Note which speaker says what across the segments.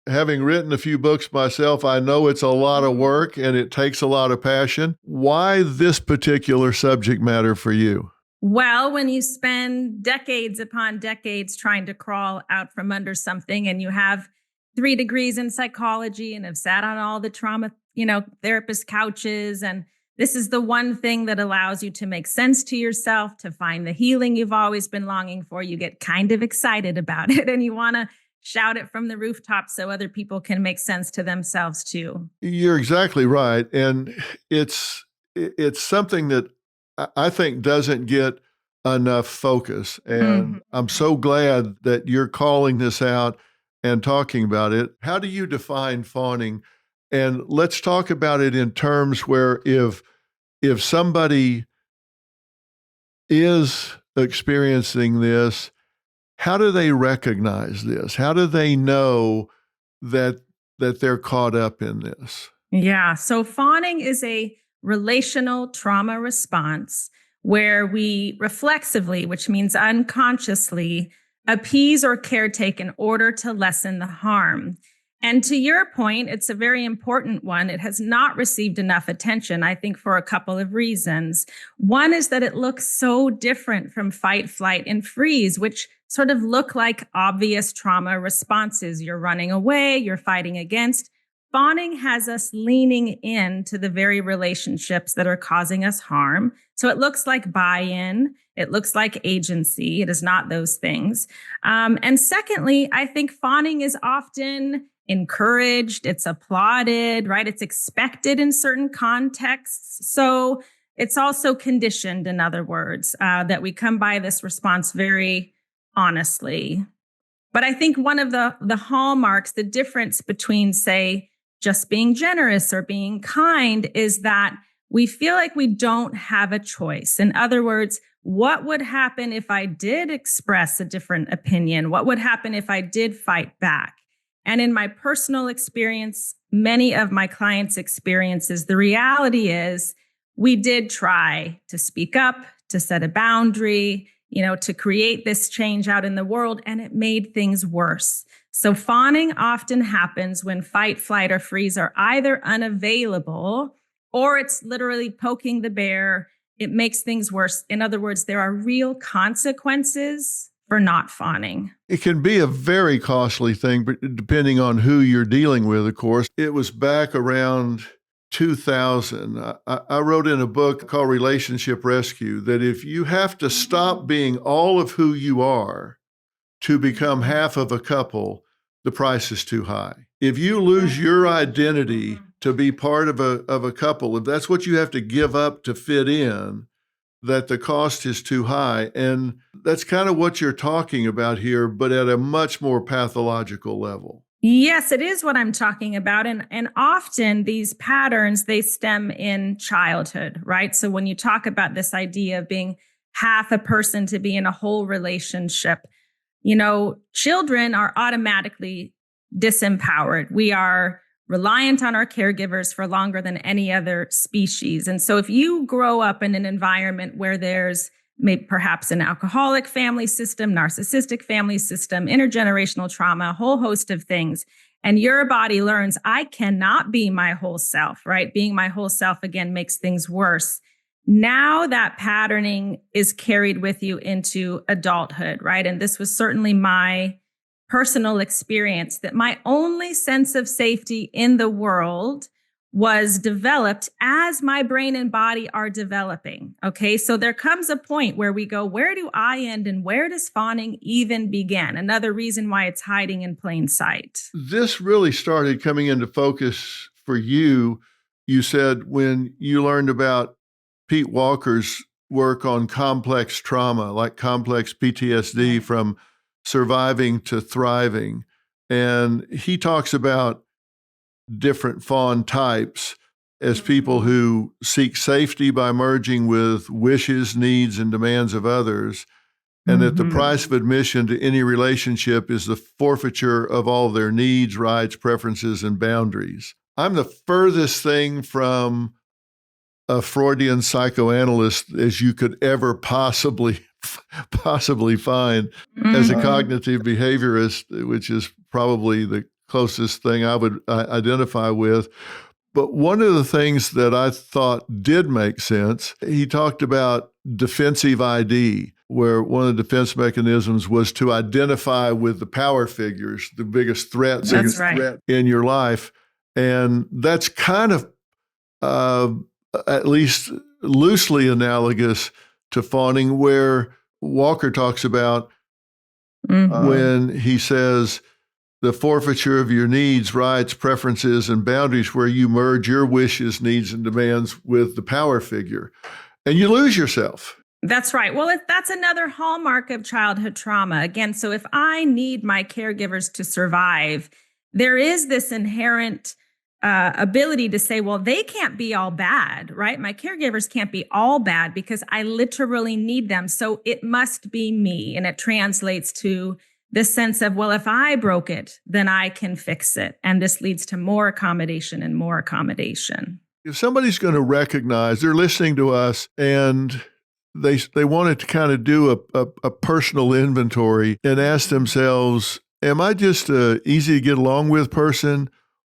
Speaker 1: having written a few books myself, I know it's a lot of work and it takes a lot of passion. Why this particular subject matter for you?
Speaker 2: Well, when you spend decades upon decades trying to crawl out from under something and you have 3 degrees in psychology and have sat on all the trauma, therapist couches, and this is the one thing that allows you to make sense to yourself, to find the healing you've always been longing for, you get kind of excited about it and you want to shout it from the rooftop so other people can make sense to themselves too.
Speaker 1: You're exactly right. And it's something that I think doesn't get enough focus. And I'm so glad that you're calling this out and talking about it. How do you define fawning? And let's talk about it in terms where if somebody is experiencing this, how do they recognize this? How do they know that they're caught up in this?
Speaker 2: Yeah. So fawning is a relational trauma response where we reflexively, which means unconsciously, appease or caretake in order to lessen the harm. And to your point, it's a very important one. It has not received enough attention, I think, for a couple of reasons. One is that it looks so different from fight, flight, and freeze, which sort of look like obvious trauma responses. You're running away, you're fighting against. Fawning has us leaning into the very relationships that are causing us harm. So it looks like buy-in. It looks like agency. It is not those things. And secondly, I think fawning is often encouraged. It's applauded, right? It's expected in certain contexts. So it's also conditioned, in other words, that we come by this response very honestly. But I think one of the hallmarks, the difference between, say, just being generous or being kind is that we feel like we don't have a choice. In other words, what would happen if I did express a different opinion? What would happen if I did fight back? And in my personal experience, many of my clients' experiences, the reality is we did try to speak up, to set a boundary, to create this change out in the world, and it made things worse. So fawning often happens when fight, flight, or freeze are either unavailable or it's literally poking the bear. It makes things worse. In other words, there are real consequences for not fawning.
Speaker 1: It can be a very costly thing, but depending on who you're dealing with, of course. It was back around 2000. I wrote in a book called Relationship Rescue that if you have to stop being all of who you are to become half of a couple, the price is too high. If you lose your identity to be part of a couple, if that's what you have to give up to fit in, that the cost is too high. And that's kind of what you're talking about here, but at a much more pathological level.
Speaker 2: Yes, it is what I'm talking about. And often these patterns, they stem in childhood, right? So when you talk about this idea of being half a person to be in a whole relationship, children are automatically disempowered. We are reliant on our caregivers for longer than any other species. And so if you grow up in an environment where there's maybe perhaps an alcoholic family system, narcissistic family system, intergenerational trauma, a whole host of things, and your body learns, I cannot be my whole self, right? Being my whole self again makes things worse. Now that patterning is carried with you into adulthood, right? And this was certainly my personal experience, that my only sense of safety in the world was developed as my brain and body are developing. Okay, so there comes a point where we go, where do I end and where does fawning even begin? Another reason why it's hiding in plain sight.
Speaker 1: This really started coming into focus for you, you said, when you learned about Pete Walker's work on complex trauma, like complex PTSD from surviving to thriving. And he talks about different fawn types as people who seek safety by merging with wishes, needs, and demands of others, and that the price of admission to any relationship is the forfeiture of all their needs, rights, preferences, and boundaries. I'm the furthest thing from a Freudian psychoanalyst as you could ever possibly find as a cognitive behaviorist, which is probably the closest thing I would identify with. But one of the things that I thought did make sense, he talked about defensive ID, where one of the defense mechanisms was to identify with the power figures, the biggest threats in your life. And that's kind of at least loosely analogous to fawning, where Walker talks about when he says, the forfeiture of your needs, rights, preferences, and boundaries, where you merge your wishes, needs, and demands with the power figure, and you lose yourself.
Speaker 2: That's right. Well, that's another hallmark of childhood trauma. Again, so if I need my caregivers to survive, there is this inherent ability to say, well, they can't be all bad, right? My caregivers can't be all bad because I literally need them. So it must be me. And it translates to this sense of, well, if I broke it, then I can fix it. And this leads to more accommodation and more accommodation.
Speaker 1: If somebody's going to recognize they're listening to us and they wanted to kind of do a personal inventory and ask themselves, am I just a easy to get along with person,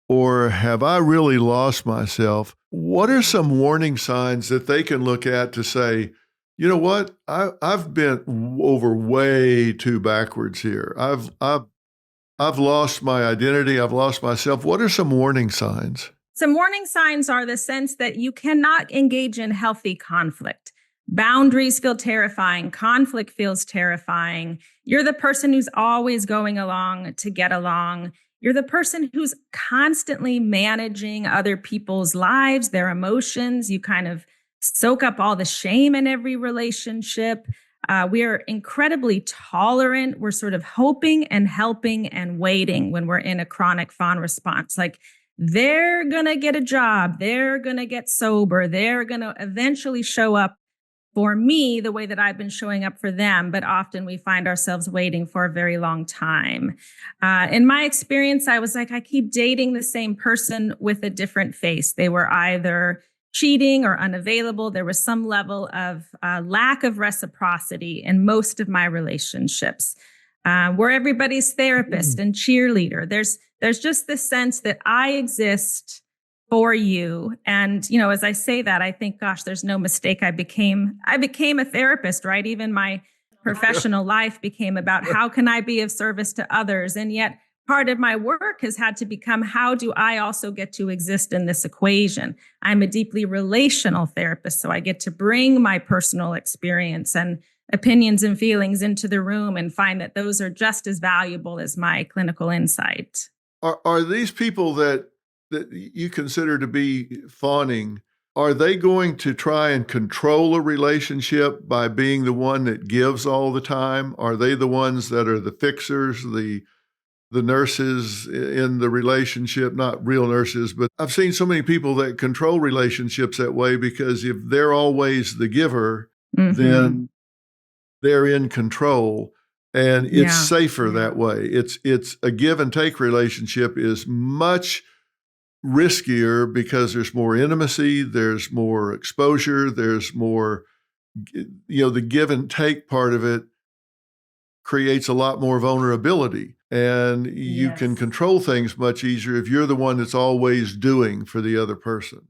Speaker 1: or have I really lost myself? What are some warning signs that they can look at to say, you know what? I've been over way too backwards here. I've lost my identity. I've lost myself. What are some warning signs?
Speaker 2: Some warning signs are the sense that you cannot engage in healthy conflict. Boundaries feel terrifying. Conflict feels terrifying. You're the person who's always going along to get along. You're the person who's constantly managing other people's lives, their emotions. You kind of soak up all the shame in every relationship. We are incredibly tolerant. We're sort of hoping and helping and waiting when we're in a chronic fawn response. Like, they're going to get a job. They're going to get sober. They're going to eventually show up for me the way that I've been showing up for them. But often we find ourselves waiting for a very long time. In my experience, I was like, I keep dating the same person with a different face. They were either cheating or unavailable. There was some level of lack of reciprocity in most of my relationships. Where everybody's therapist and cheerleader. There's just this sense that I exist for you. And, you know, as I say that, I think, gosh, there's no mistake. I became a therapist, right? Even my professional life became about how can I be of service to others? And yet part of my work has had to become, how do I also get to exist in this equation? I'm a deeply relational therapist, so I get to bring my personal experience and opinions and feelings into the room and find that those are just as valuable as my clinical insight.
Speaker 1: Are these people that you consider to be fawning, are they going to try and control a relationship by being the one that gives all the time? Are they the ones that are the fixers, the nurses in the relationship? Not real nurses, but I've seen so many people that control relationships that way, because if they're always the giver, then they're in control, and it's safer that way. It's a give and take relationship is much riskier because there's more intimacy, there's more exposure, there's more, the give and take part of it creates a lot more vulnerability, and you can control things much easier if you're the one that's always doing for the other person.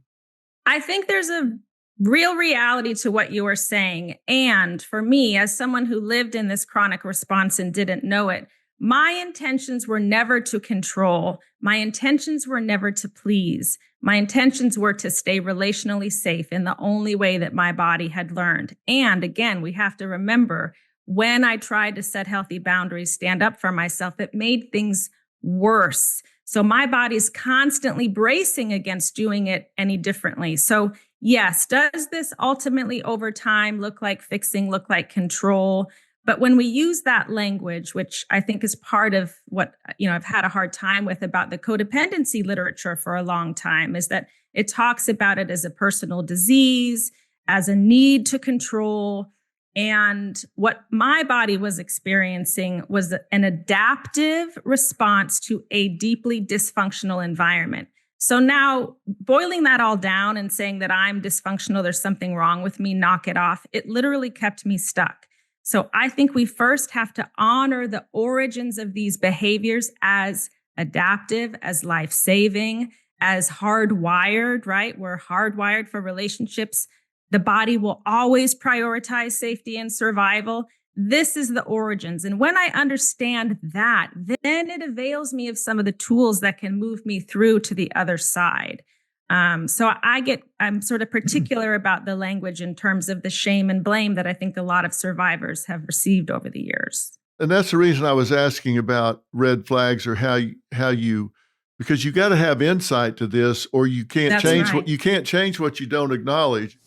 Speaker 2: I think there's a real reality to what you are saying. And for me, as someone who lived in this chronic response and didn't know it, my intentions were never to control. My intentions were never to please. My intentions were to stay relationally safe in the only way that my body had learned. And again, we have to remember, when I tried to set healthy boundaries, stand up for myself, it made things worse. So my body's constantly bracing against doing it any differently. So yes, does this ultimately over time look like fixing, look like control? But when we use that language, which I think is part of what, I've had a hard time with about the codependency literature for a long time, is that it talks about it as a personal disease, as a need to control. And what my body was experiencing was an adaptive response to a deeply dysfunctional environment. So now, boiling that all down and saying that I'm dysfunctional, there's something wrong with me, knock it off, it literally kept me stuck. So I think we first have to honor the origins of these behaviors as adaptive, as life-saving, as hardwired, right? We're hardwired for relationships. The body will always prioritize safety and survival. This is the origins. And when I understand that, then it avails me of some of the tools that can move me through to the other side. So I'm sort of particular about the language in terms of the shame and blame that I think a lot of survivors have received over the years.
Speaker 1: And that's the reason I was asking about red flags, or how you, because you got to have insight to this, or you can't
Speaker 2: That's
Speaker 1: change
Speaker 2: right.
Speaker 1: what you don't acknowledge.